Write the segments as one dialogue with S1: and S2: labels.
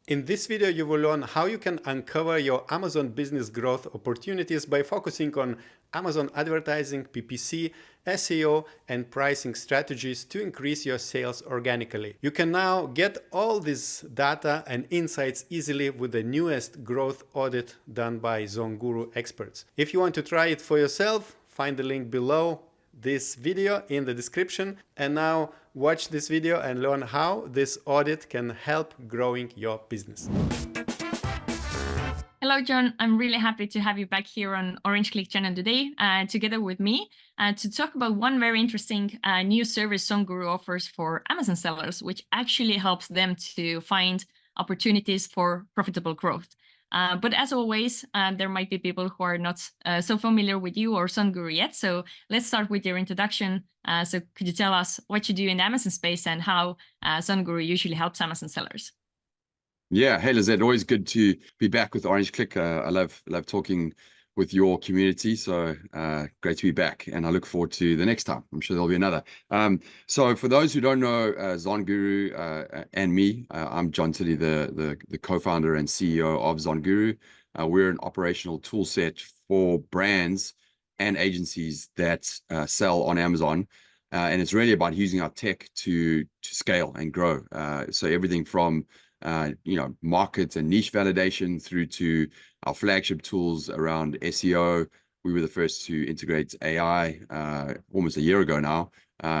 S1: In this video, you will learn how you can uncover your Amazon business growth opportunities by focusing on Amazon advertising, PPC, SEO, and pricing strategies to increase your sales organically. You can now get all this data and insights easily with the newest growth audit done by ZonGuru experts. If you want to try it for yourself, find the link below this video in the description. And now watch this video and learn how this audit can help growing your business.
S2: Hello, John. I'm really happy to have you back here on Orange Click channel today, together with me, to talk about one very interesting new service ZonGuru offers for Amazon sellers, which actually helps them to find opportunities for profitable growth. But as always, there might be people who are not so familiar with you or ZonGuru yet. So let's start with your introduction. So could you tell us what you do in the Amazon space and how ZonGuru usually helps Amazon sellers?
S3: Yeah, hey Lizette, always good to be back with Orange Click. I love talking with your community, so great to be back, and I look forward to the next time. I'm sure there'll be another. So for those who don't know ZonGuru and me, I'm John Tilley, the co-founder and CEO of ZonGuru. We're an operational tool set for brands and agencies that sell on Amazon. And it's really about using our tech to scale and grow. So everything from market and niche validation through to our flagship tools around SEO. We were the first to integrate AI almost a year ago now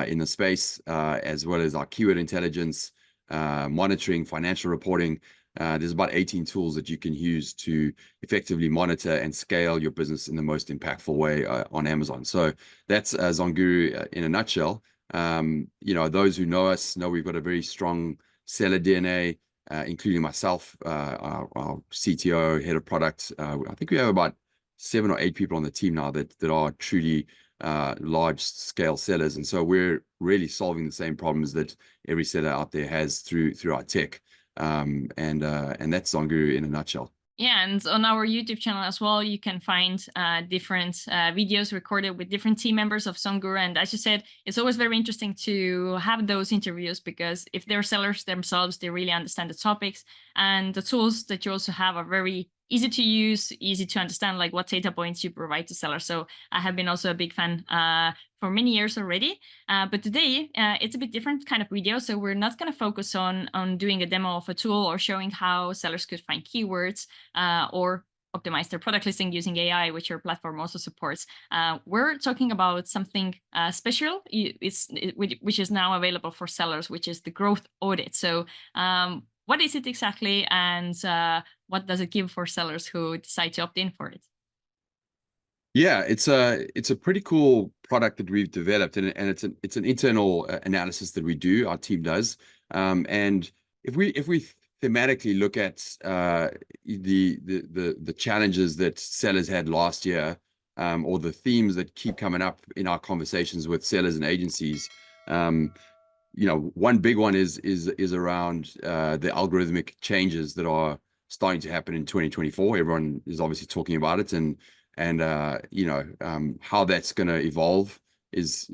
S3: in the space, as well as our keyword intelligence, monitoring, financial reporting. There's about 18 tools that you can use to effectively monitor and scale your business in the most impactful way on Amazon. So that's ZonGuru in a nutshell. Those who know us know we've got a very strong seller DNA, including myself, our CTO, head of product. I think we have about 7 or 8 people on the team now that are truly large scale sellers. And so we're really solving the same problems that every seller out there has through our tech. And that's ZonGuru in a nutshell.
S2: Yeah, and on our YouTube channel as well, you can find different videos recorded with different team members of ZonGuru. And as you said, it's always very interesting to have those interviews, because if they're sellers themselves, they really understand the topics. And the tools that you also have are very easy to use, easy to understand, like what data points you provide to sellers. So I have been also a big fan for many years already. But today it's a bit different kind of video. So we're not going to focus on doing a demo of a tool or showing how sellers could find keywords or optimize their product listing using AI, which your platform also supports. We're talking about something special, which is now available for sellers, which is the growth audit. So what is it exactly, and what does it give for sellers who decide to opt in for it?
S3: Yeah, it's a pretty cool product that we've developed, and it's an internal analysis that we do, our team does. And if we thematically look at the challenges that sellers had last year, or the themes that keep coming up in our conversations with sellers and agencies, one big one is around the algorithmic changes that are starting to happen in 2024. Everyone is obviously talking about it, and how that's going to evolve is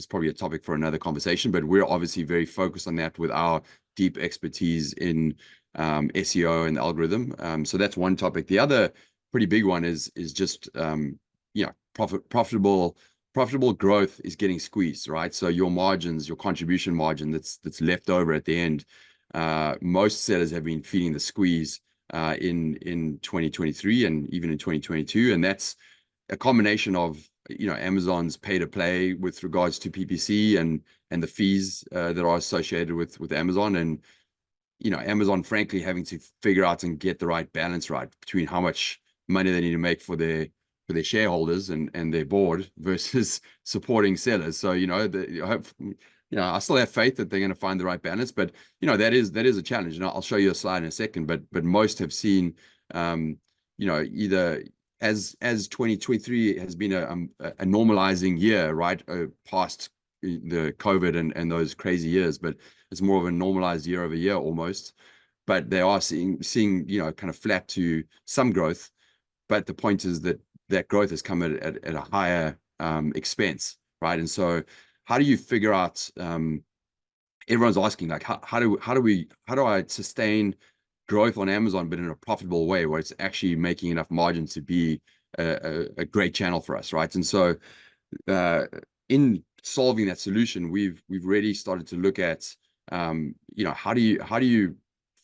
S3: probably a topic for another conversation. But we're obviously very focused on that with our deep expertise in SEO and algorithm. So that's one topic. The other pretty big one is just profitable growth is getting squeezed, right? So your margins, your contribution margin that's left over at the end, most sellers have been feeling the squeeze in 2023 and even in 2022, and that's a combination of Amazon's pay to play with regards to PPC and the fees that are associated with Amazon, and Amazon frankly having to figure out and get the right balance right between how much money they need to make for their shareholders and their board versus supporting sellers. So I still have faith that they're going to find the right balance, but that is a challenge. And I'll show you a slide in a second. But most have seen, either as 2023 has been a normalizing year, right, past the COVID and those crazy years, but it's more of a normalized year over year almost. But they are seeing kind of flat to some growth. But the point is that growth has come at a higher expense, right? And so how do you figure out everyone's asking, like, how do I sustain growth on Amazon, but in a profitable way where it's actually making enough margin to be a great channel for us, right? And so in solving that solution, we've really started to look at how do you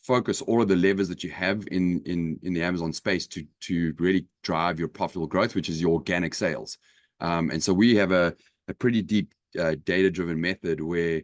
S3: focus all of the levers that you have in the Amazon space to really drive your profitable growth, which is your organic sales. And so we have a pretty deep data-driven method where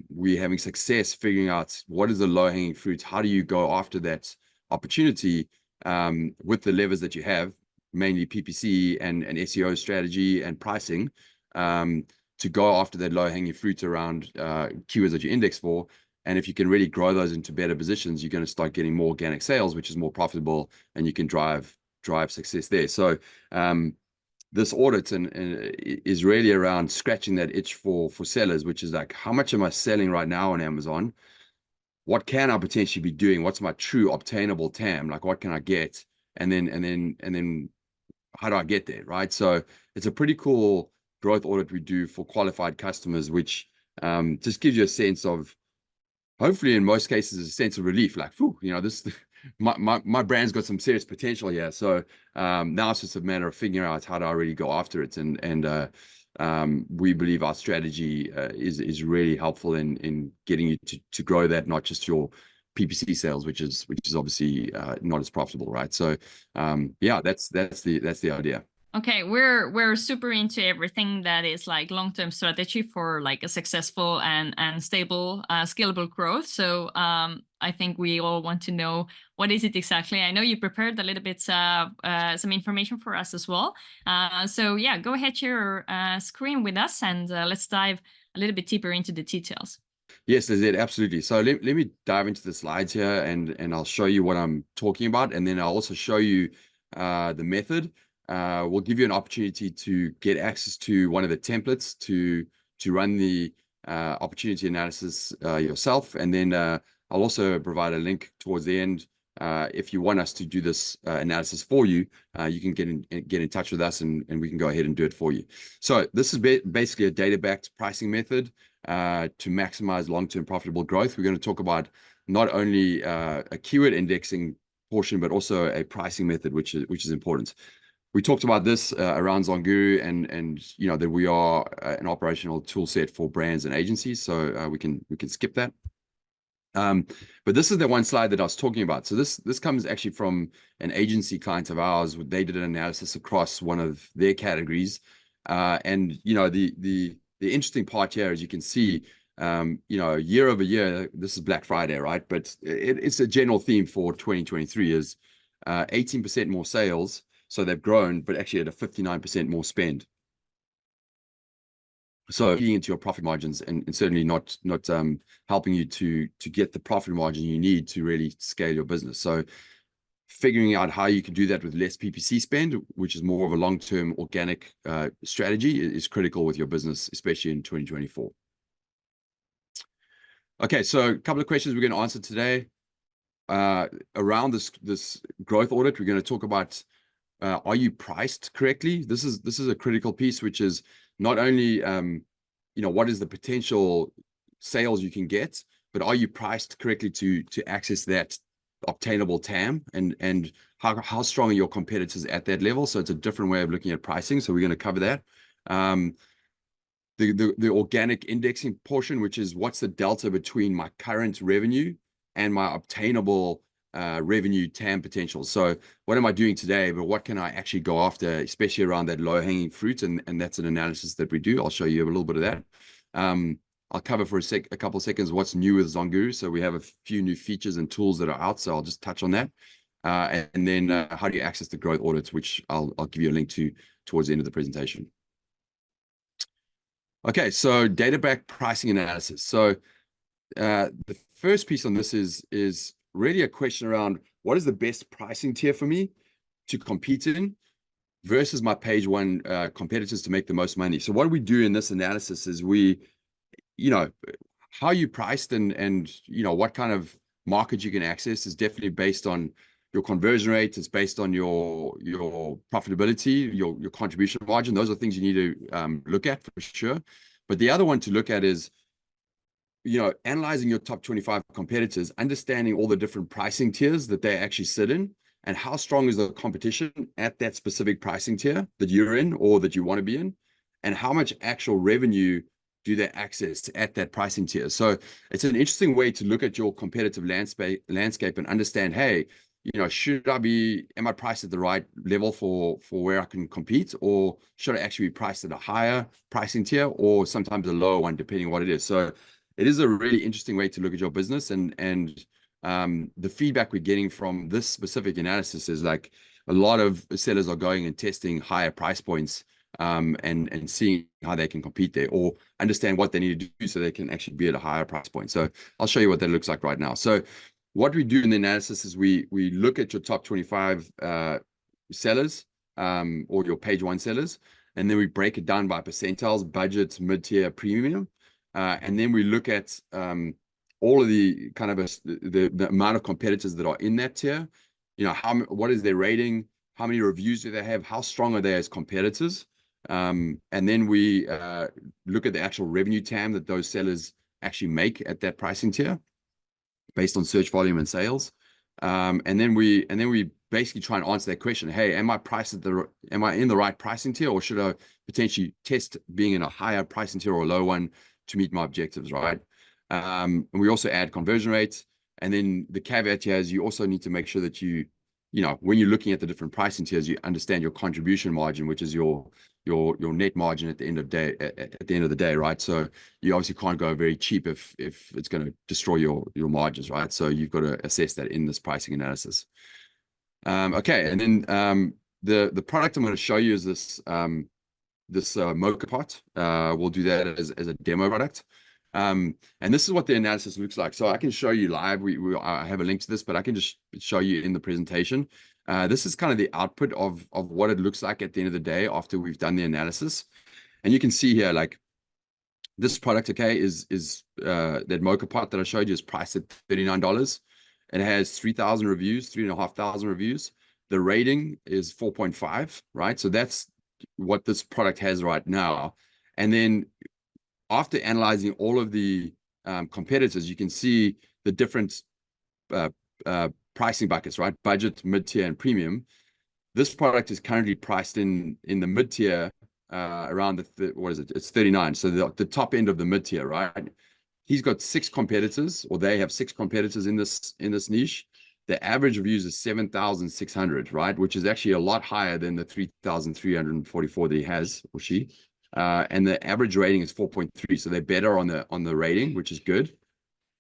S3: we're having success figuring out what is the low-hanging fruits. How do you go after that opportunity with the levers that you have, mainly PPC and SEO strategy and pricing, to go after that low-hanging fruit around keywords that you index for. And if you can really grow those into better positions, you're going to start getting more organic sales, which is more profitable, and you can drive success there. So this audit is really around scratching that itch for sellers, which is like, how much am I selling right now on Amazon? What can I potentially be doing? What's my true obtainable TAM? Like, what can I get? And then how do I get there, right? So it's a pretty cool growth audit we do for qualified customers, which just gives you a sense of, hopefully in most cases, a sense of relief, like, whew, this my brand's got some serious potential here. So now it's just a matter of figuring out how do I really go after it. And we believe our strategy is really helpful in getting you to grow that, not just your PPC sales, which is obviously not as profitable, right? So yeah, that's the idea.
S2: Okay, we're super into everything that is like long-term strategy for like a successful and stable scalable growth. So I think we all want to know, what is it exactly? I know you prepared a little bit some information for us as well. So yeah, go ahead, share your screen with us, and let's dive a little bit deeper into the details.
S3: Yes, Lizette, absolutely. So let me dive into the slides here, and I'll show you what I'm talking about, and then I'll also show you the method. We'll give you an opportunity to get access to one of the templates to run the opportunity analysis yourself. And then I'll also provide a link towards the end. If you want us to do this analysis for you, you can get in touch with us, and we can go ahead and do it for you. So this is basically a data-backed pricing method to maximize long-term profitable growth. We're going to talk about not only a keyword indexing portion, but also a pricing method, which is important. We talked about this around Zonguru, and that we are an operational tool set for brands and agencies, so we can skip that. But this is the one slide that I was talking about. So this comes actually from an agency client of ours. They did an analysis across one of their categories, and the interesting part here, as you can see, year over year, this is Black Friday, right? But it's a general theme for 2023 is 18% more sales. So they've grown, but actually at a 59% more spend. So eating into your profit margins, and certainly not helping you to get the profit margin you need to really scale your business. So figuring out how you can do that with less PPC spend, which is more of a long-term organic strategy, is critical with your business, especially in 2024. Okay, so a couple of questions we're going to answer today around this growth audit. We're going to talk about, are you priced correctly? This is a critical piece, which is not only what is the potential sales you can get, but are you priced correctly to access that obtainable TAM, and how strong are your competitors at that level? So it's a different way of looking at pricing. So we're going to cover that. The organic indexing portion, which is what's the delta between my current revenue and my obtainable revenue TAM potential. So what am I doing today, but what can I actually go after, especially around that low-hanging fruit? And that's an analysis that we do. I'll show you a little bit of that. I'll cover for a couple of seconds what's new with Zonguru. So we have a few new features and tools that are out, so I'll just touch on that. And then how do you access the growth audits, which I'll give you a link to towards the end of the presentation. Okay, so data-backed pricing analysis. So the first piece on this is really a question around, what is the best pricing tier for me to compete in versus my page one competitors to make the most money? So what we do in this analysis is how you priced and what kind of market you can access is definitely based on your conversion rate. It's based on your profitability, your contribution margin. Those are things you need to look at for sure. But the other one to look at is analyzing your top 25 competitors, understanding all the different pricing tiers that they actually sit in, and how strong is the competition at that specific pricing tier that you're in or that you want to be in, and how much actual revenue do they access at that pricing tier. So it's an interesting way to look at your competitive landscape and understand, hey, am I priced at the right level for where I can compete, or should I actually be priced at a higher pricing tier or sometimes a lower one, depending on what it is. So it is a really interesting way to look at your business, and the feedback we're getting from this specific analysis is like a lot of sellers are going and testing higher price points, and seeing how they can compete there, or understand what they need to do so they can actually be at a higher price point. So I'll show you what that looks like right now. So what we do in the analysis is we look at your top 25 sellers, or your page one sellers, and then we break it down by percentiles, budgets, mid-tier, premium. And then we look at all of the kind of the amount of competitors that are in that tier. What is their rating? How many reviews do they have? How strong are they as competitors? And then we look at the actual revenue TAM that those sellers actually make at that pricing tier, based on search volume and sales. And then we basically try and answer that question. Hey, am I in the right pricing tier, or should I potentially test being in a higher pricing tier or a low one to meet my objectives, right? And we also add conversion rates. And then the caveat here is you also need to make sure that when you're looking at the different pricing tiers, you understand your contribution margin, which is your net margin at the end of the day, right? So you obviously can't go very cheap if it's going to destroy your margins, right? So you've got to assess that in this pricing analysis. Okay, and then the product I'm going to show you is this Mocha Pot. We'll do that as a demo product. And this is what the analysis looks like. So I can show you live. I have a link to this, but I can just show you in the presentation. This is kind of the output of what it looks like at the end of the day after we've done the analysis. And you can see here, like, this product, okay, is that Mocha Pot that I showed you is priced at $39. It has 3,000 reviews, 3,500 reviews. The rating is 4.5, right? So that's what this product has right now. And then after analyzing all of the competitors, you can see the different pricing buckets, right? Budget, mid-tier, and premium. This product is currently priced in the mid-tier, around what is it? It's 39. So the top end of the mid-tier, right? He's got 6 competitors, or they have 6 competitors in this niche. The average reviews is 7,600, right? Which is actually a lot higher than the 3,344 that he has, or she. And the average rating is 4.3. So they're better on the rating, which is good.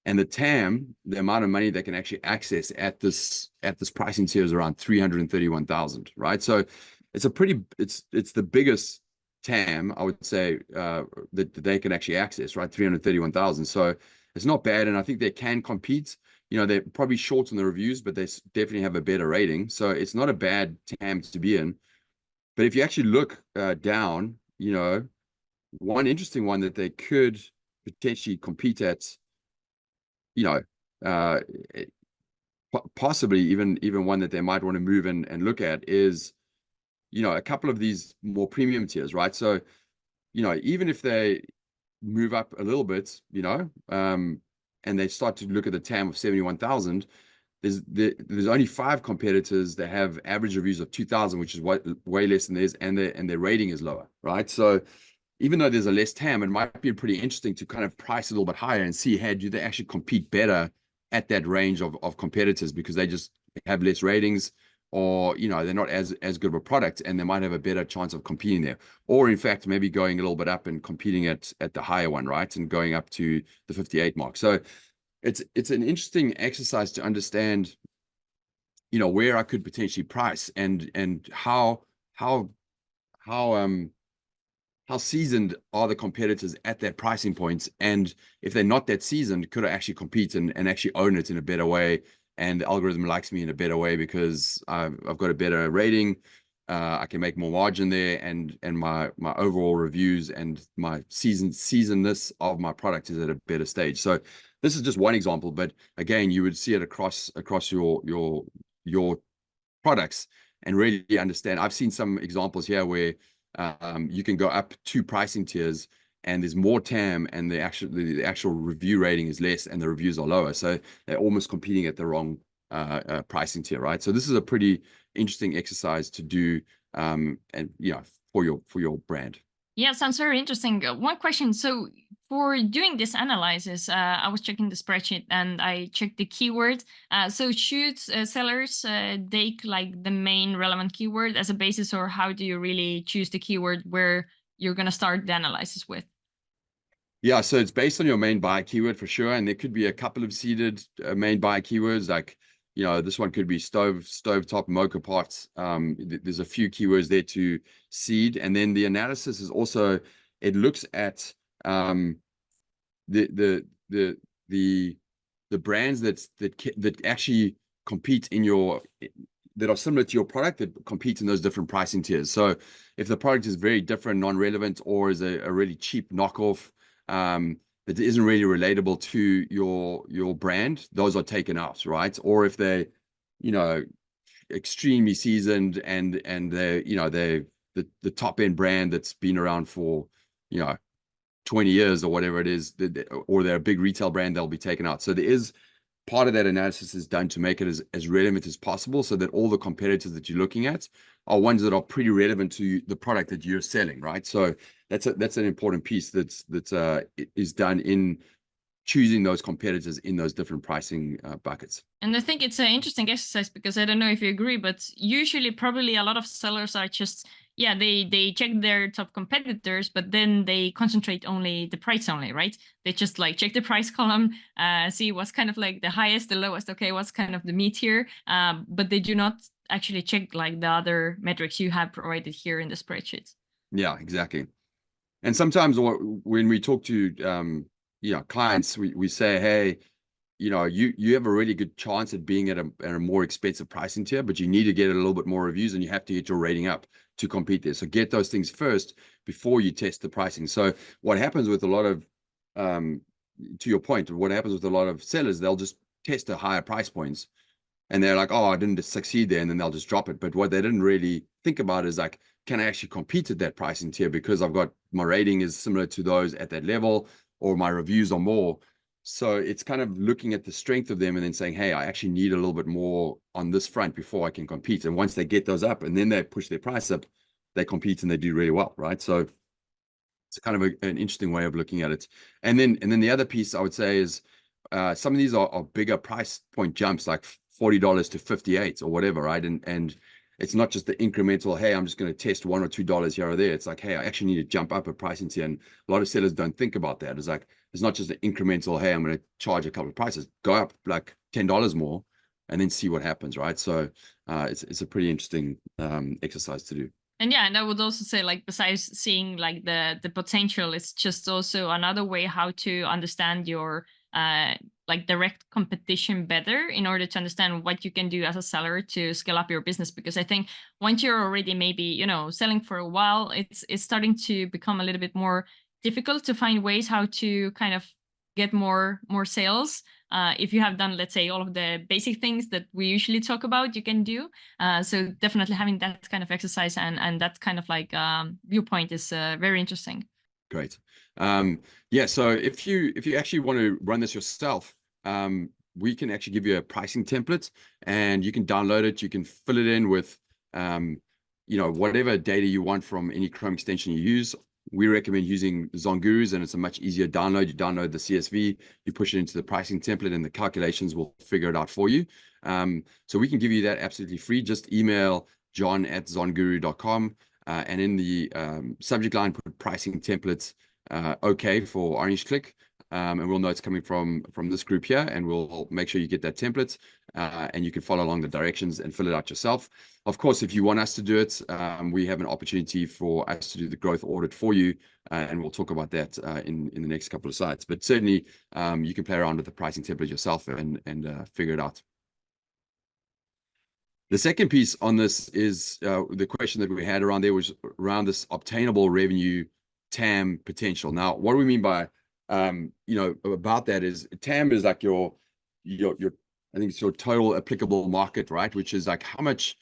S3: And the TAM, the amount of money they can actually access at this pricing tier, is around 331,000, right? So it's the biggest TAM, I would say, that they can actually access, right? 331,000. So it's not bad. And I think they can compete. They're probably short on the reviews, but they definitely have a better rating. So it's not a bad TAM to be in. But if you actually look down, one interesting one that they could potentially compete at, possibly even one that they might want to move and look at is, a couple of these more premium tiers, right? So, even if they move up a little bit, and they start to look at the TAM of 71,000, there's only 5 competitors that have average reviews of 2,000, which is way less than theirs, and their rating is lower, right? So even though there's a less TAM, it might be pretty interesting to kind of price a little bit higher and see, hey, do they actually compete better at that range of competitors, because they just have less ratings, or they're not as good of a product, and they might have a better chance of competing there, or in fact maybe going a little bit up and competing at the higher one, right, and going up to the 58 mark. So it's an interesting exercise to understand where I could potentially price, and how seasoned are the competitors at that pricing point, and if they're not that seasoned, could I actually compete and actually own it in a better way, and the algorithm likes me in a better way because I've got a better rating, I can make more margin there, and my overall reviews and my seasonedness of my product is at a better stage. So this is just one example, but again, you would see it across your products and really understand. I've seen some examples here where you can go up 2 pricing tiers and there's more TAM, and the actual review rating is less, and the reviews are lower. So they're almost competing at the wrong pricing tier, right? So this is a pretty interesting exercise to do, and for your brand.
S2: Yeah, sounds very interesting. One question. So for doing this analysis, I was checking the spreadsheet and I checked the keyword. So should sellers take like the main relevant keyword as a basis, or how do you really choose the keyword where you're going to start the analysis with?
S3: Yeah, so it's based on your main buy keyword for sure, and there could be a couple of seeded main buy keywords, like this one could be stovetop mocha pots. There's a few keywords there to seed, and then the analysis is also, it looks at the brands that actually compete that are similar to your product, that compete in those different pricing tiers. So if the product is very different, non-relevant, or is a really cheap knockoff that isn't really relatable to your brand, those are taken out, right? Or if they, extremely seasoned and they're, they're the top end brand that's been around for, 20 years or whatever it is, or they're a big retail brand, they'll be taken out. So there is part of that analysis is done to make it as relevant as possible, so that all the competitors that you're looking at are ones that are pretty relevant to the product that you're selling, right? So that's an important piece that is done in choosing those competitors in those different pricing buckets.
S2: And I think it's an interesting exercise, because I don't know if you agree, but usually probably a lot of sellers are just, they check their top competitors, but then they concentrate only the price only, right? They just like check the price column, see what's kind of like the highest, the lowest, okay, what's kind of the mid tier, but they do not actually check like the other metrics you have provided here in the spreadsheet.
S3: Yeah, exactly. And sometimes when we talk to clients, we say, hey, you have a really good chance at being at a more expensive pricing tier, but you need to get a little bit more reviews, and you have to get your rating up to compete there. So get those things first before you test the pricing. So what happens with a lot of, to your point, what happens with a lot of sellers, they'll just test at higher price points, and they're like, oh, I didn't succeed there, and then they'll just drop it. But what they didn't really think about is like, can I actually compete at that pricing tier because I've got my rating is similar to those at that level, or my reviews are more. So it's kind of looking at the strength of them and then saying, hey, I actually need a little bit more on this front before I can compete. And once they get those up and then they push their price up, they compete and they do really well, right? So it's kind of an interesting way of looking at it. And then the other piece I would say is some of these are bigger price point jumps, like $40 to $58 or whatever, right? And it's not just the incremental, hey, I'm just going to test $1 or $2 here or there. It's like, hey, I actually need to jump up a pricing tier. And a lot of sellers don't think about that. It's like, it's not just an incremental, hey, I'm going to charge a couple of prices, go up like $10 more and then see what happens, right? So it's a pretty interesting exercise to do.
S2: And yeah, and I would also say, like, besides seeing like the potential, it's just also another way how to understand your like direct competition better, in order to understand what you can do as a seller to scale up your business. Because I think once you're already maybe selling for a while, it's starting to become a little bit more difficult to find ways how to kind of get more sales. If you have done, let's say, all of the basic things that we usually talk about, you can do. So definitely having that kind of exercise and that kind of like viewpoint is very interesting.
S3: Great. Yeah. So if you actually want to run this yourself, we can actually give you a pricing template, and you can download it. You can fill it in with, whatever data you want from any Chrome extension you use. We recommend using Zonguru's, and it's a much easier download. You download the CSV, you push it into the pricing template, and the calculations will figure it out for you. So we can give you that absolutely free. Just email john@zonguru.com, and in the subject line, put pricing templates okay for Orange Click. And we'll know it's coming from this group here, and we'll make sure you get that template, and you can follow along the directions and fill it out yourself. Of course, if you want us to do it, we have an opportunity for us to do the growth audit for you, and we'll talk about that in the next couple of slides. But certainly, you can play around with the pricing template yourself and figure it out. The second piece on this is the question that we had around there was around this obtainable revenue TAM potential. Now, what do we mean by about that is TAM is like your I think it's your total applicable market, right? Which is like how much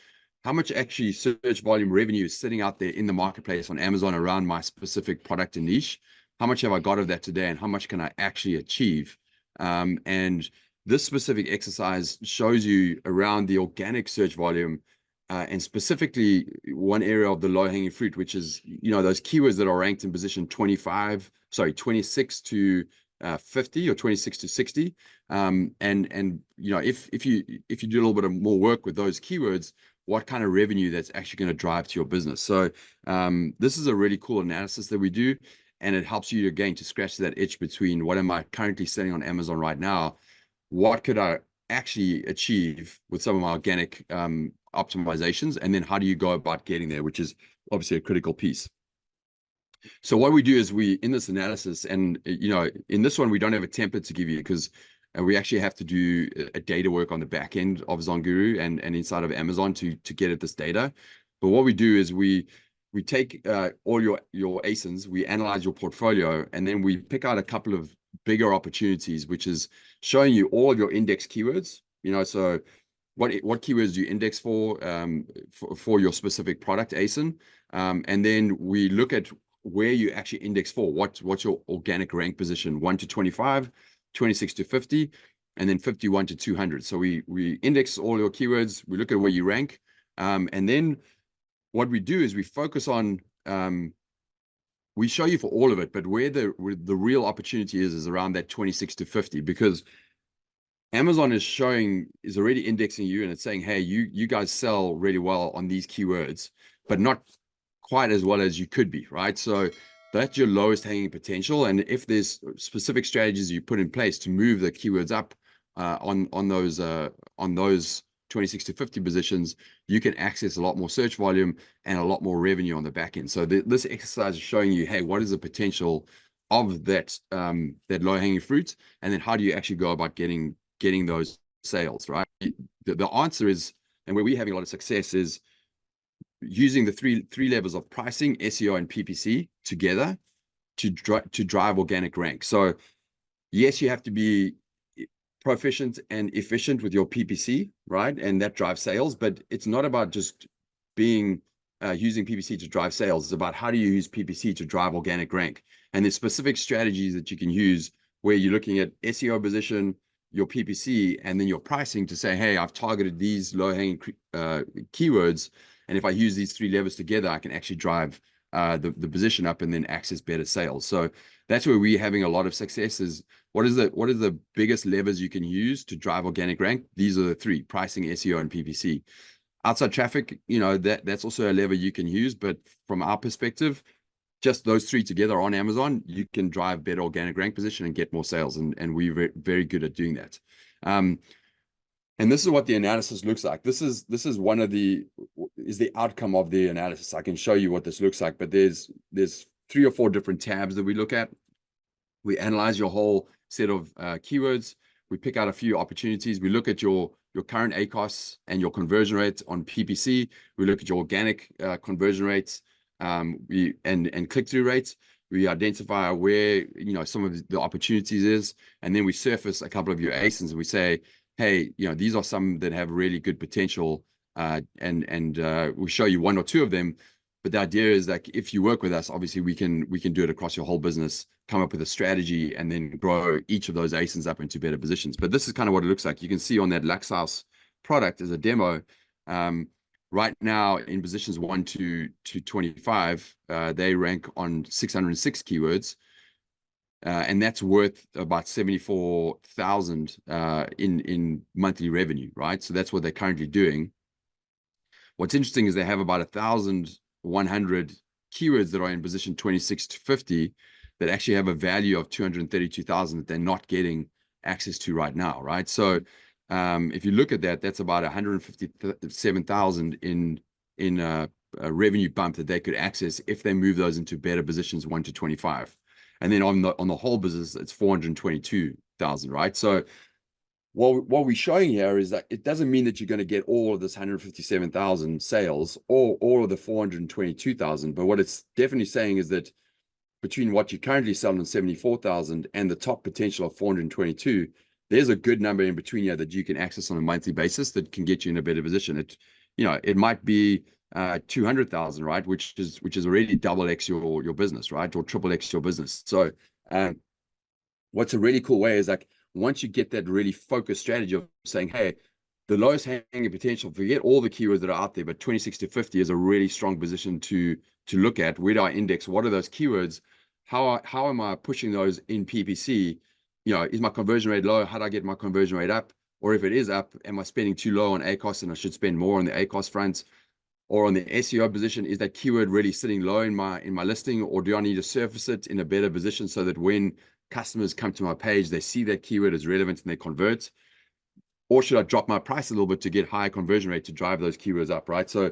S3: actually search volume revenue is sitting out there in the marketplace on Amazon around my specific product and niche. how much have I got of that today, and how much can I actually achieve? And this specific exercise shows you around the organic search volume, and specifically one area of the low-hanging fruit, which is, those keywords that are ranked in position 26 to 50 or 26 to 60. And if you do a little bit of more work with those keywords, what kind of revenue that's actually going to drive to your business. So this is a really cool analysis that we do, and it helps you again to scratch that itch between what am I currently selling on Amazon right now, what could I actually achieve with some of my organic optimizations, and then how do you go about getting there, which is obviously a critical piece. So what we do is in this analysis, and in this one we don't have a template to give you, because we actually have to do a data work on the back end of Zonguru and inside of Amazon to get at this data. But what we do is we take all your ASINs, we analyze your portfolio, and then we pick out a couple of bigger opportunities, which is showing you all of your index keywords. So what keywords do you index for your specific product ASIN, and then we look at where you actually index for. What's your organic rank position, 1 to 25, 26 to 50, and then 51 to 200. So we index all your keywords, we look at where you rank, and then what we do is we focus on, we show you for all of it, but where the real opportunity is around that 26 to 50, because Amazon is already indexing you, and it's saying, hey, you guys sell really well on these keywords, but not quite as well as you could be, right? So that's your lowest hanging potential. And if there's specific strategies you put in place to move the keywords up on those 26 to 50 positions, you can access a lot more search volume and a lot more revenue on the back end. So this exercise is showing you, hey, what is the potential of that low-hanging fruit, and then how do you actually go about getting those sales, right? The answer is, and where we're having a lot of success, is using the three levels of pricing, SEO, and PPC together to drive organic rank. So yes, you have to be proficient and efficient with your PPC, right? And that drives sales, but it's not about just being using PPC to drive sales. It's about how do you use PPC to drive organic rank. And there's specific strategies that you can use where you're looking at SEO position, your PPC, and then your pricing to say, hey, I've targeted these low-hanging keywords, and if I use these three levers together, I can actually drive the position up and then access better sales. So that's where we're having a lot of success. Is what is the biggest levers you can use to drive organic rank? These are the three: pricing, SEO, and PPC. Outside traffic, that's also a lever you can use, but from our perspective, just those three together on Amazon, you can drive better organic rank position and get more sales, and we're very good at doing that. And this is what the analysis looks like. This is the outcome of the analysis. I can show you what this looks like, but there's 3 or 4 different tabs that we look at. We analyze your whole set of keywords. We pick out a few opportunities. We look at your current ACoS and your conversion rate on PPC. We look at your organic conversion rates and click-through rates. We identify where some of the opportunities is, and then we surface a couple of your ASINs, and we say, hey, these are some that have really good potential, and we show you 1 or 2 of them. But the idea is that if you work with us, obviously we can do it across your whole business, come up with a strategy, and then grow each of those ASINs up into better positions. But this is kind of what it looks like. You can see on that Lux House product as a demo, right now in positions 1 to 25, they rank on 606 keywords. And that's worth about 74,000 in monthly revenue, right? So that's what they're currently doing. What's interesting is they have about 1,100 keywords that are in position 26 to 50 that actually have a value of 232,000 that they're not getting access to right now, right? So if you look at that, that's about 157,000 in a revenue bump that they could access if they move those into better positions 1 to 25. And then on the whole business, it's 422,000, right? So what we're showing here is that it doesn't mean that you're going to get all of this 157,000 sales or all of the 422,000. But what it's definitely saying is that between what you currently sell on 74,000 and the top potential of 422, there's a good number in between here that you can access on a monthly basis that can get you in a better position. It might be 200,000, right? Which is already double X your business, right? Or triple X your business. So what's a really cool way is like, once you get that really focused strategy of saying, hey, the lowest hanging potential, forget all the keywords that are out there, but 26 to 50 is a really strong position to look at. Where do I index? What are those keywords? How am I pushing those in PPC? You know, is my conversion rate low? How do I get my conversion rate up? Or if it is up, am I spending too low on ACOS and I should spend more on the ACOS front? Or on the SEO position, is that keyword really sitting low in my listing, or do I need to surface it in a better position so that when customers come to my page, they see that keyword is relevant and they convert? Or should I drop my price a little bit to get higher conversion rate to drive those keywords up, right? So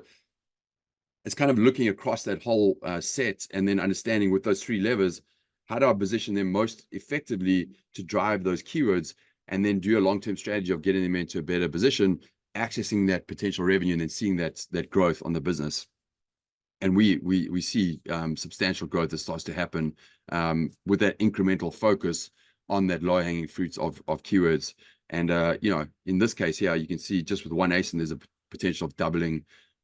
S3: it's kind of looking across that whole set and then understanding with those three levers, how do I position them most effectively to drive those keywords, and then do a long-term strategy of getting them into a better position, accessing that potential revenue, and then seeing that growth on the business. And we see substantial growth that starts to happen with that incremental focus on that low-hanging fruits of keywords. And you know, in this case here, you can see just with one ASIN, there's a potential of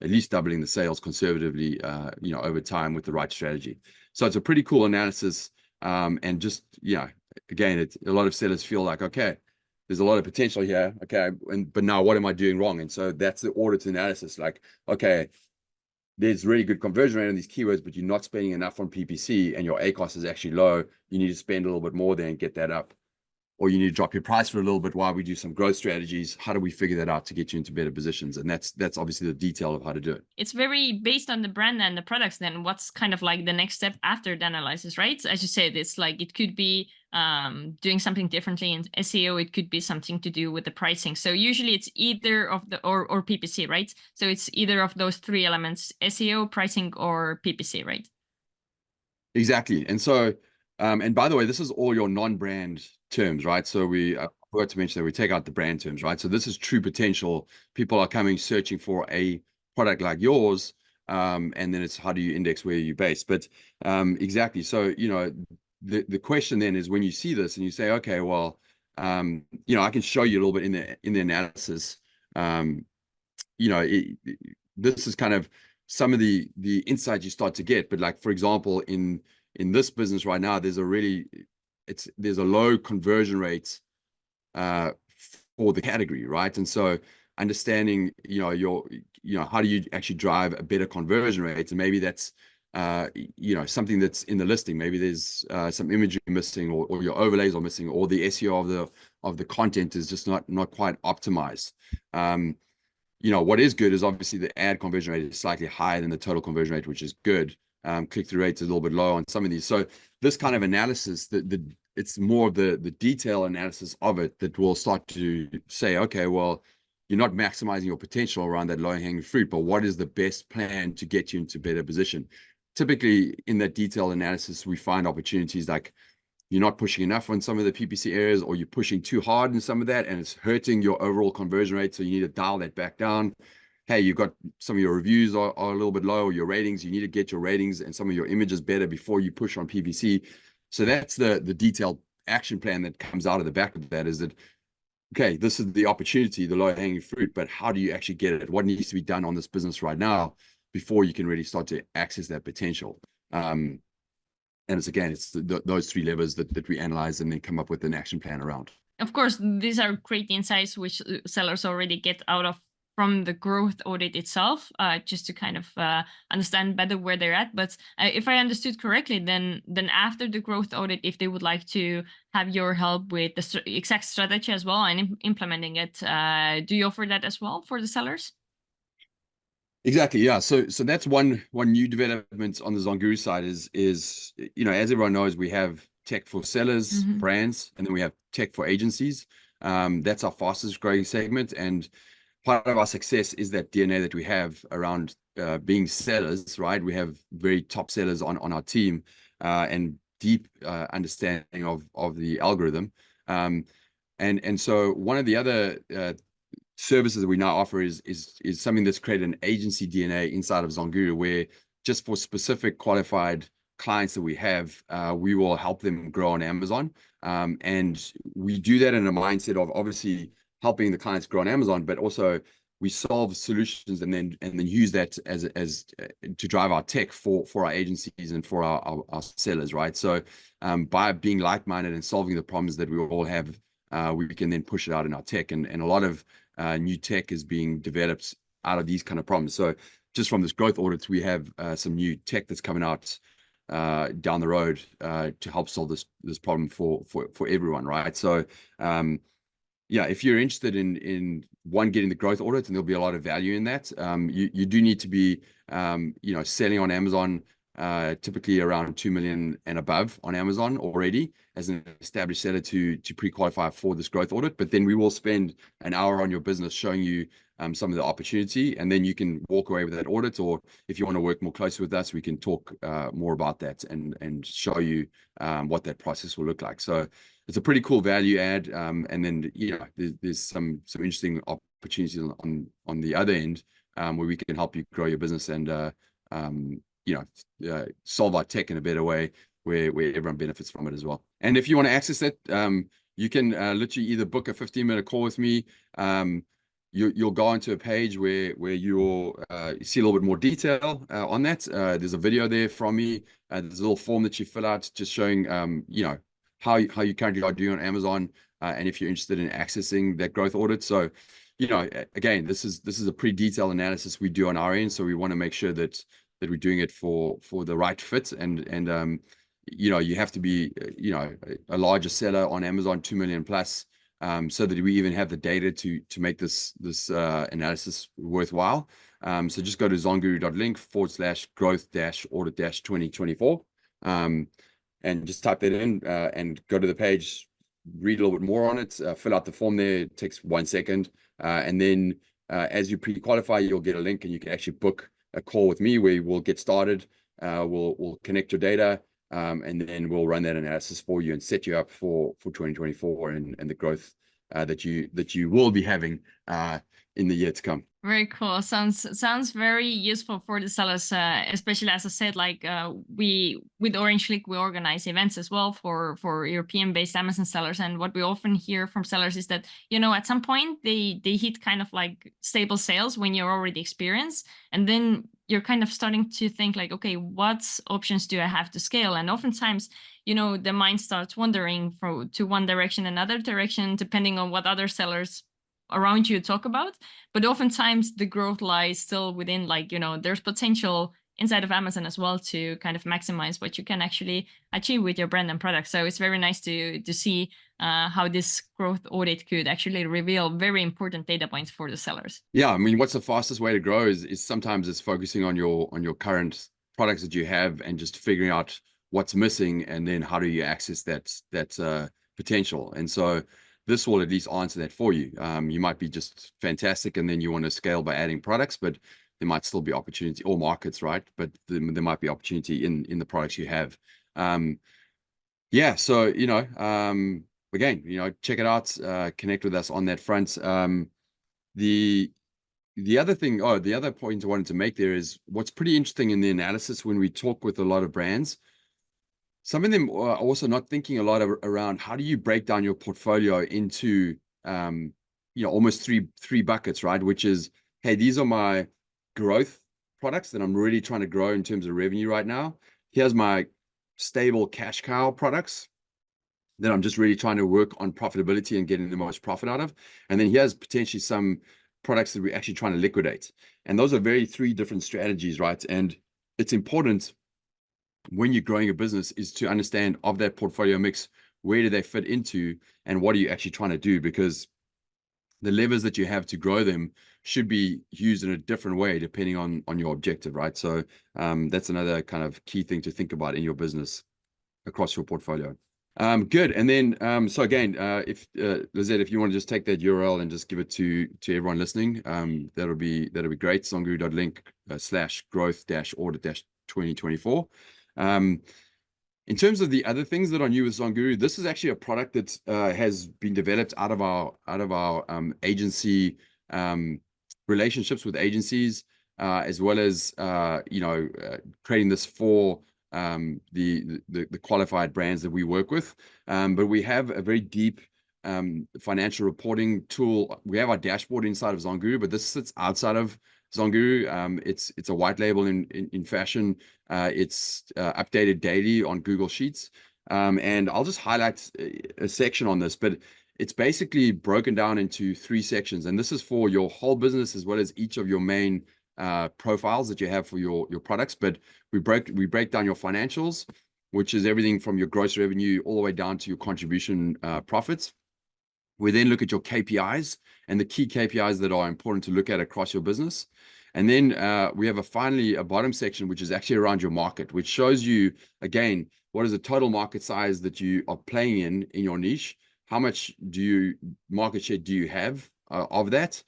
S3: at least doubling the sales conservatively, you know, over time with the right strategy. So it's a pretty cool analysis. And just, yeah, again, a lot of sellers feel like, okay, there's a lot of potential here. Okay. But now what am I doing wrong? And so that's the audit analysis. Like, okay, there's really good conversion rate on these keywords, but you're not spending enough on PPC and your ACOS is actually low. You need to spend a little bit more there and get that up. Or you need to drop your price for a little bit while we do some growth strategies. How do we figure that out to get you into better positions? And that's obviously the detail of how to do it.
S2: It's very based on the brand and the products. Then what's kind of like the next step after the analysis, right? As you said, it's like it could be doing something differently in SEO. It could be something to do with the pricing. So usually it's either of the or PPC, right? So it's either of those three elements: SEO, pricing, or PPC, right?
S3: Exactly. And so, and by the way, this is all your non-brand terms, right? So I forgot to mention that we take out the brand terms, right? So this is true potential. People are coming searching for a product like yours, and then it's how do you index where you're based. But exactly. So, you know, the question then is, when you see this and you say, okay, well, you know, I can show you a little bit in the analysis. You know, this is kind of some of the insights you start to get. But like, for example, in this business right now, there's a low conversion rate for the category, right? And so understanding, you know, how do you actually drive a better conversion rate? And maybe that's you know, something that's in the listing. Maybe there's some imagery missing, or your overlays are missing, or the SEO of the content is just not quite optimized. You know, what is good is obviously the ad conversion rate is slightly higher than the total conversion rate, which is good. Click-through rates is a little bit low on some of these. So this kind of analysis, it's more of the detail analysis of it that will start to say, okay, well, you're not maximizing your potential around that low-hanging fruit, but what is the best plan to get you into a better position? Typically, in that detailed analysis, we find opportunities like you're not pushing enough on some of the PPC areas, or you're pushing too hard in some of that, and it's hurting your overall conversion rate. So you need to dial that back down. Hey, you've got some of your reviews are a little bit low, or your ratings, you need to get your ratings and some of your images better before you push on PPC. So that's the detailed action plan that comes out of the back of that, is that, okay, this is the opportunity, the low hanging fruit, but how do you actually get it? What needs to be done on this business right now before you can really start to access that potential? And it's those three levers that we analyze and then come up with an action plan around.
S2: Of course, these are great insights which sellers already get out of from the growth audit itself, just to kind of understand better where they're at. But if I understood correctly, then after the growth audit, if they would like to have your help with the exact strategy as well and implementing it, do you offer that as well for the sellers?
S3: Exactly. Yeah. So that's one new development on the Zonguru side is, you know, as everyone knows, we have tech for sellers, brands, and then we have tech for agencies. That's our fastest growing segment. And part of our success is that DNA that we have around being sellers, right? We have very top sellers on our team, and deep understanding of the algorithm. And so one of the other services that we now offer is something that's created an agency DNA inside of Zonguru, where just for specific qualified clients that we have, we will help them grow on Amazon. And we do that in a mindset of obviously helping the clients grow on Amazon, but also we solve solutions and then use that as to drive our tech for our agencies and for our sellers, right? So by being like-minded and solving the problems that we all have, we can then push it out in our tech, and a lot of new tech is being developed out of these kind of problems. So just from this growth audit, we have some new tech that's coming out down the road to help solve this problem for everyone, right? So yeah, if you're interested in getting the growth audit, and there'll be a lot of value in that, you do need to be selling on Amazon, typically around 2 million and above on Amazon already as an established seller to pre-qualify for this growth audit. But then we will spend an hour on your business showing you some of the opportunity, and then you can walk away with that audit. Or if you want to work more closely with us, we can talk more about that and show you what that process will look like. So it's a pretty cool value add, and then there's some interesting opportunities on the other end where we can help you grow your business and solve our tech in a better way where everyone benefits from it as well. And if you want to access it, you can literally either book a 15-minute call with me. You'll go onto a page where you'll see a little bit more detail on that. There's a video there from me. There's a little form that you fill out just showing how you currently are doing on Amazon, and if you're interested in accessing that growth audit. So again, this is a pretty detailed analysis we do on our end, so we want to make sure that we're doing it for the right fit, and you have to be a larger seller on Amazon, 2 million plus, so that we even have the data to make this analysis worthwhile. So just go to zonguru.link/growth-audit-2024, and just type that in and go to the page, read a little bit more on it, fill out the form there. It takes 1 second, and then as you pre-qualify, you'll get a link and you can actually book a call with me where we'll get started. We'll connect your data, and then we'll run that analysis for you and set you up for 2024 and the growth that you will be having in the year to come.
S2: Very cool. Sounds very useful for the sellers, especially as I said, like we with Orange Click, we organize events as well for European-based Amazon sellers. And what we often hear from sellers is that at some point they hit kind of like stable sales when you're already experienced, and then you're kind of starting to think like, okay, what options do I have to scale? And oftentimes, the mind starts wandering to one direction, another direction, depending on what other sellers around you talk about. But oftentimes the growth lies still within, there's potential inside of Amazon as well to kind of maximize what you can actually achieve with your brand and product. So it's very nice to see how this growth audit could actually reveal very important data points for the sellers.
S3: Yeah, I mean, what's the fastest way to grow is sometimes it's focusing on your current products that you have and just figuring out what's missing, and then how do you access that potential. And so this will at least answer that for you. You might be just fantastic, and then you want to scale by adding products, but there might still be opportunity, or markets, right? But there might be opportunity in the products you have. Yeah, so again, check it out, connect with us on that front. The other thing, the other point I wanted to make there is what's pretty interesting in the analysis when we talk with a lot of brands. Some of them are also not thinking a lot around how do you break down your portfolio into, almost three buckets, right? Which is, hey, these are my growth products that I'm really trying to grow in terms of revenue right now. Here's my stable cash cow products that I'm just really trying to work on profitability and getting the most profit out of. And then here's potentially some products that we're actually trying to liquidate. And those are three different strategies, right? And it's important when you're growing a business is to understand of that portfolio mix, where do they fit into and what are you actually trying to do? Because the levers that you have to grow them should be used in a different way depending on your objective, right? So that's another kind of key thing to think about in your business across your portfolio. Good. And then, so again, if Lizette, if you want to just take that URL and just give it to everyone listening, that'll be great. zonguru.link/growth-audit-2024. In terms of the other things that are new with Zonguru, this is actually a product that has been developed out of our agency relationships with agencies, as well as creating this for the qualified brands that we work with. But we have a very deep financial reporting tool. We have our dashboard inside of Zonguru, but this sits outside of Zonguru. It's a white label in fashion. It's updated daily on Google Sheets. And I'll just highlight a section on this, but it's basically broken down into 3 sections. And this is for your whole business as well as each of your main profiles that you have for your products. But we break down your financials, which is everything from your gross revenue all the way down to your contribution profits. We then look at your KPIs and the key KPIs that are important to look at across your business. And then we have finally a bottom section, which is actually around your market, which shows you, again, what is the total market size that you are playing in your niche? How much market share do you have of that?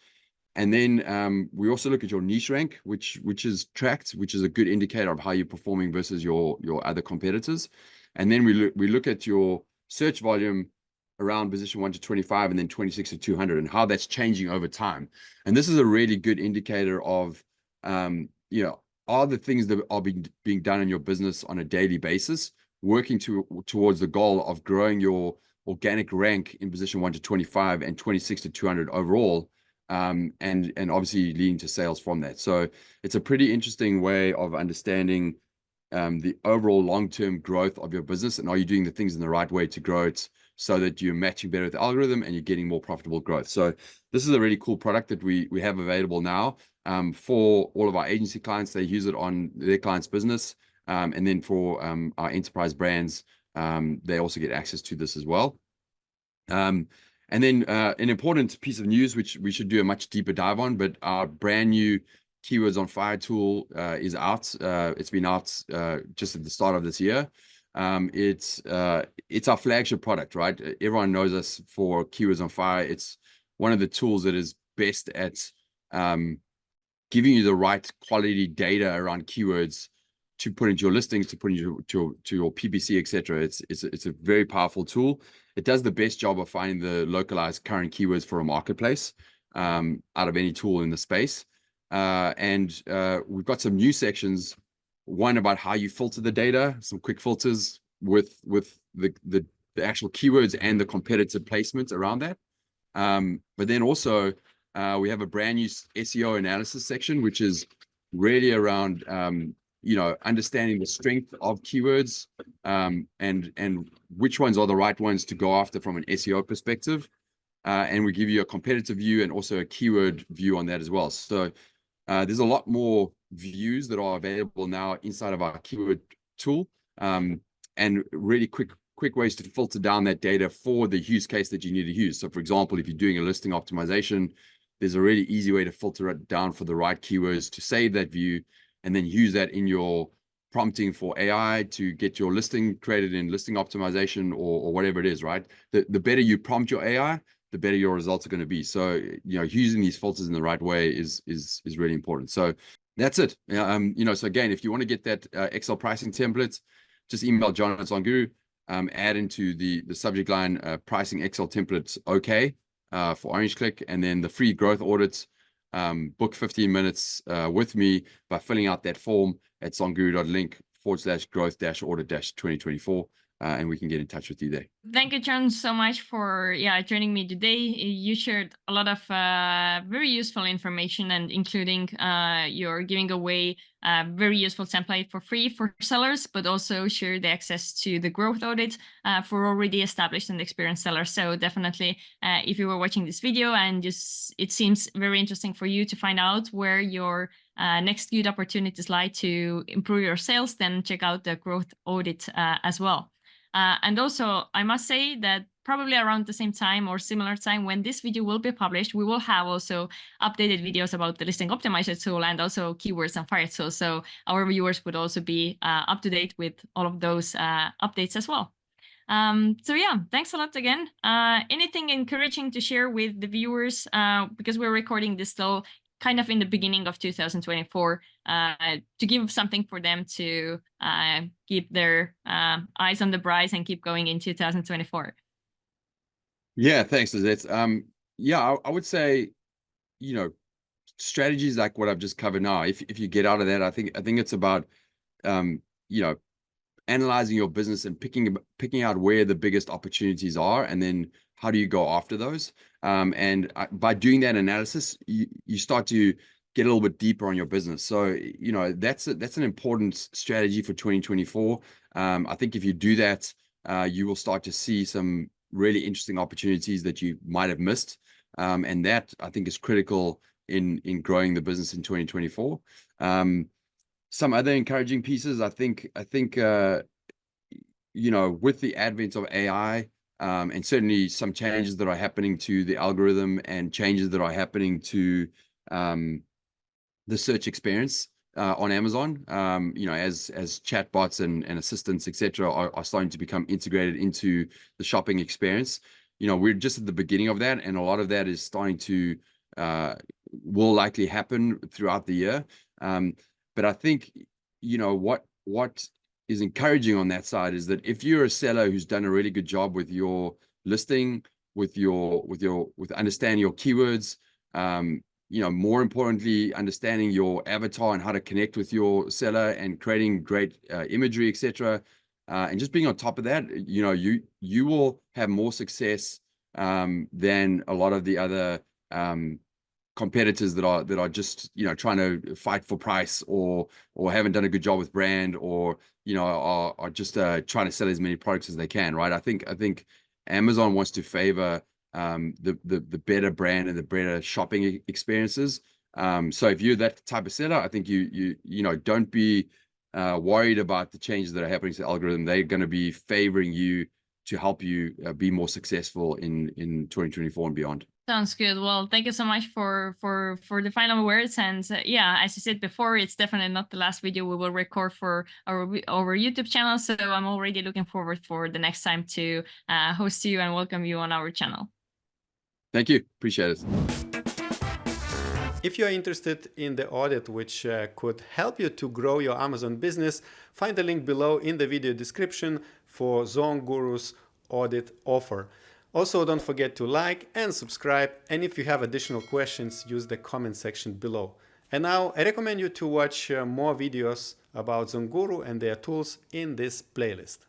S3: And then we also look at your niche rank, which is tracked, which is a good indicator of how you're performing versus your other competitors. And then we look at your search volume around position 1 to 25 and then 26 to 200 and how that's changing over time. And this is a really good indicator of, are the things that are being done in your business on a daily basis, working towards the goal of growing your organic rank in position 1 to 25 and 26 to 200 overall, and obviously leading to sales from that. So it's a pretty interesting way of understanding the overall long-term growth of your business, and are you doing the things in the right way to grow it so that you're matching better with the algorithm and you're getting more profitable growth. So this is a really cool product that we have available now for all of our agency clients. They use it on their clients' business, and then for our enterprise brands, they also get access to this as well. And then an important piece of news, which we should do a much deeper dive on, but our brand new Keywords on Fire tool is out. It's been out just at the start of this year. It's our flagship product, right? Everyone knows us for Keywords on Fire. It's one of the tools that is best at giving you the right quality data around keywords to put into your listings, to put into your PPC, etc. It's a very powerful tool. It does the best job of finding the localized current keywords for a marketplace out of any tool in the space. And we've got some new sections. One about how you filter the data, some quick filters with the actual keywords and the competitive placement around that. But then also we have a brand new SEO analysis section, which is really around understanding the strength of keywords and which ones are the right ones to go after from an SEO perspective. And we give you a competitive view and also a keyword view on that as well. So there's a lot more views that are available now inside of our keyword tool, and really quick ways to filter down that data for the use case that you need to use. So for example, if you're doing a listing optimization, there's a really easy way to filter it down for the right keywords to save that view and then use that in your prompting for AI to get your listing created in listing optimization or whatever it is, right? The better you prompt your AI, the better your results are going to be. So, using these filters in the right way is really important. So that's it. So again, if you want to get that Excel pricing template, just email John at Zonguru, add into the subject line pricing Excel templates, okay, for OrangeClick, and then the free growth audits. Book 15 minutes with me by filling out that form at zonguru.link/growth-audit-2024. And we can get in touch with you there.
S2: Thank you, John, so much for joining me today. You shared a lot of very useful information, and including you're giving away a very useful template for free for sellers, but also share the access to the growth audit for already established and experienced sellers. So definitely, if you were watching this video and it seems very interesting for you to find out where your next good opportunities lie to improve your sales, then check out the growth audit as well. And also, I must say that probably around the same time or similar time when this video will be published, we will have also updated videos about the Listing Optimizer tool and also Keywords on Fire tool. So our viewers would also be up to date with all of those updates as well. So yeah, thanks a lot again. Anything encouraging to share with the viewers, because we're recording this still kind of in the beginning of 2024, to give something for them to keep their eyes on the prize and keep going in 2024.
S3: Yeah, thanks, Lizette. I would say, strategies like what I've just covered now, if you get out of that, I think it's about, analyzing your business and picking out where the biggest opportunities are, and then how do you go after those? And by doing that analysis, you start to get a little bit deeper on your business. So, you know, that's an important strategy for 2024. I think if you do that, you will start to see some really interesting opportunities that you might have missed. And that, I think, is critical in growing the business in 2024. Some other encouraging pieces, I think, you know, with the advent of AI, and certainly some changes that are happening to the algorithm and changes that are happening to the search experience on Amazon, you know, as chatbots and assistants, etc., are starting to become integrated into the shopping experience. You know, we're just at the beginning of that, and a lot of that is starting to will likely happen throughout the year. But I think, you know, what is encouraging on that side is that if you're a seller who's done a really good job with your listing, with understanding your keywords, you know, more importantly, understanding your avatar and how to connect with your seller and creating great imagery, etc., and just being on top of that, you know, you will have more success than a lot of the other competitors that are just, you know, trying to fight for price or haven't done a good job with brand, or, you know, are just trying to sell as many products as they can, right? I think Amazon wants to favor the better brand and the better shopping experiences. So if you're that type of seller, I think you know, don't be worried about the changes that are happening to the algorithm. They're going to be favoring you to help you be more successful in 2024 and beyond.
S2: Sounds good. Well, thank you so much for the final words. And yeah, as you said before, it's definitely not the last video we will record for our YouTube channel. So I'm already looking forward for the next time to host you and welcome you on our channel.
S3: Thank you. Appreciate it.
S1: If you are interested in the audit which could help you to grow your Amazon business, find the link below in the video description for ZonGuru's audit offer. Also, don't forget to like and subscribe, and if you have additional questions, use the comment section below. And now I recommend you to watch more videos about ZonGuru and their tools in this playlist.